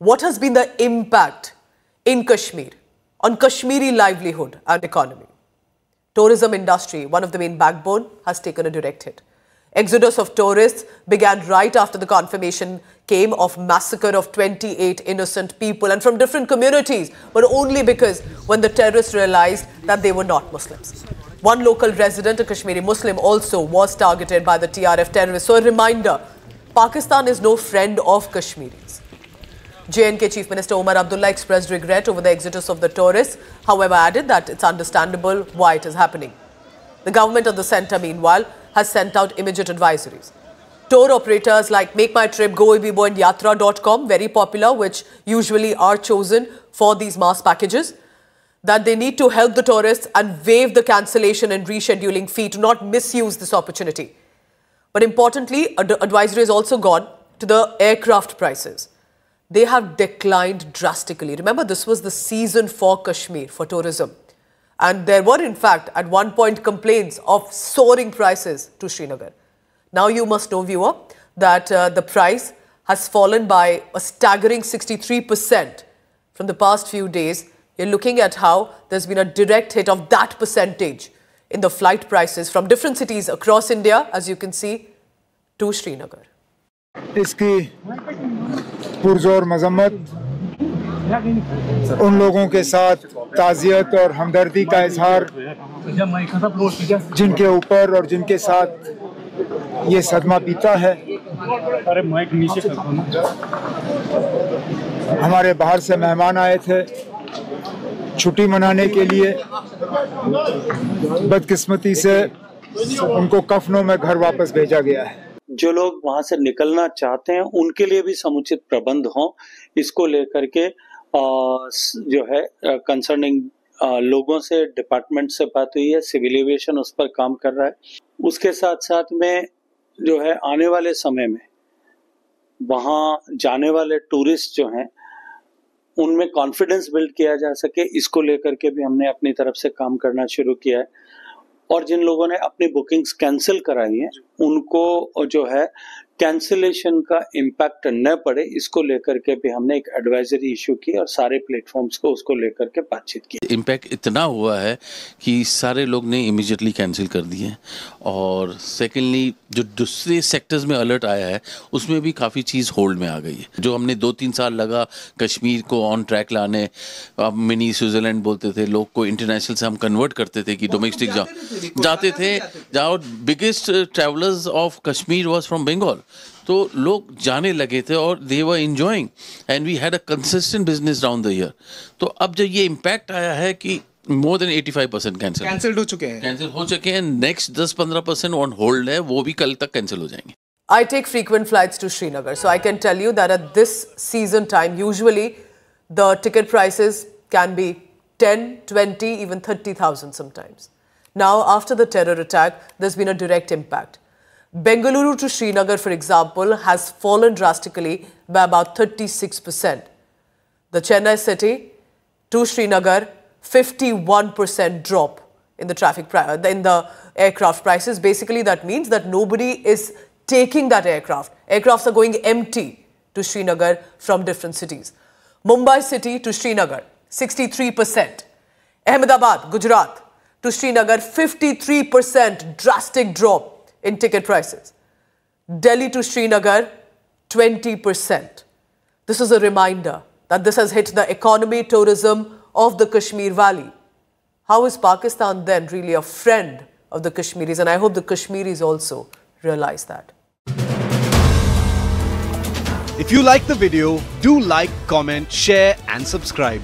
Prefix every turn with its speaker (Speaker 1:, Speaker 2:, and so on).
Speaker 1: What has been the impact in Kashmir on Kashmiri livelihood and economy? Tourism industry, one of the main backbone, has taken a direct hit. Exodus of tourists began right after the confirmation came of massacre of 28 innocent people and from different communities, but only because when the terrorists realized that they were not Muslims. One local resident, a Kashmiri Muslim, also was targeted by the TRF terrorists. So a reminder, Pakistan is no friend of Kashmiris. J&K Chief Minister Omar Abdullah expressed regret over the exodus of the tourists, however added that it's understandable why it is happening. The government of the centre, meanwhile, has sent out immediate advisories. Tour operators like Make My Trip, GoIbibo and Yatra.com, very popular, which usually are chosen for these mass packages, that they need to help the tourists and waive the cancellation and rescheduling fee to not misuse this opportunity. But importantly, advisory has also gone to the aircraft prices. They have declined drastically. Remember, this was the season for Kashmir, for tourism. And there were, in fact, at one point complaints of soaring prices to Srinagar. Now you must know, viewer, that the price has fallen by a staggering 63% from the past few days. You're looking at how there's been a direct hit of that percentage in the flight prices from different cities across India, as you can see, to Srinagar.
Speaker 2: इसकी पुरजोर मजम्मत उन लोगों के साथ ताज़ियत और हमदर्दी का इजहार जिनके ऊपर और जिनके साथ ये सदमा बीता है। हमारे बाहर से मेहमान आए थे छुट्टी मनाने के लिए, बदकिस्मती से उनको कफनों में घर वापस भेजा गया है।
Speaker 3: जो लोग वहां से निकलना चाहते हैं उनके लिए भी समुचित प्रबंध हो, इसको लेकर के जो है कंसर्निंग लोगों से, डिपार्टमेंट से बात हुई है। सिविल एविएशन उस पर काम कर रहा है। उसके साथ साथ में जो है आने वाले समय में वहां जाने वाले टूरिस्ट जो हैं उनमें कॉन्फिडेंस बिल्ड किया जा सके, इसको लेकर के भी हमने अपनी तरफ से काम करना शुरू किया है। और जिन लोगों ने अपनी बुकिंग्स कैंसिल कराई हैं उनको जो है कैंसिलेशन का इम्पैक्ट न पड़े, इसको लेकर के भी हमने एक एडवाइजरी इशू की और सारे प्लेटफॉर्म्स को उसको लेकर के बातचीत की।
Speaker 4: इम्पैक्ट इतना हुआ है कि सारे लोग ने इमीडिएटली कैंसिल कर दिए। और सेकेंडली जो दूसरे सेक्टर्स में अलर्ट आया है उसमें भी काफ़ी चीज़ होल्ड में आ गई है। जो हमने 2-3 साल लगा कश्मीर को ऑन ट्रैक लाने, मिनी स्विट्ज़रलैंड बोलते थे, लोग को इंटरनेशनल से हम कन्वर्ट करते थे कि डोमेस्टिक जाते थे। जहाँ biggest travellers of Kashmir was from Bengal, तो लोग जाने लगे थे और they were enjoying and we had a consistent business down the year. तो अब जब ये इम्पैक्ट आया है कि मोर देन 85% कैंसिल हो चुके हैं, नेक्स्ट 10-15% ऑन होल्ड है, वो भी कल तक कैंसिल हो जाएंगे।
Speaker 1: I take frequent flights to Srinagar, so I can tell you that at this season time, usually the ticket prices can be 10, 20, even 30,000 sometimes. Now, after the terror attack, there's been a direct impact. Bengaluru to Srinagar, for example, has fallen drastically by about 36%. The Chennai city to Srinagar, 51% drop in the in the aircraft prices. Basically, that means that nobody is taking that aircraft. Aircrafts are going empty to Srinagar from different cities. Mumbai city to Srinagar, 63%. Ahmedabad, Gujarat to Srinagar, 53% drastic drop in ticket prices. Delhi to Srinagar, 20%. This is a reminder that this has hit the economy, tourism of the Kashmir Valley. How is Pakistan then really a friend of the Kashmiris? And I hope the Kashmiris also realize that.
Speaker 5: If you like the video, do like, comment, share and subscribe.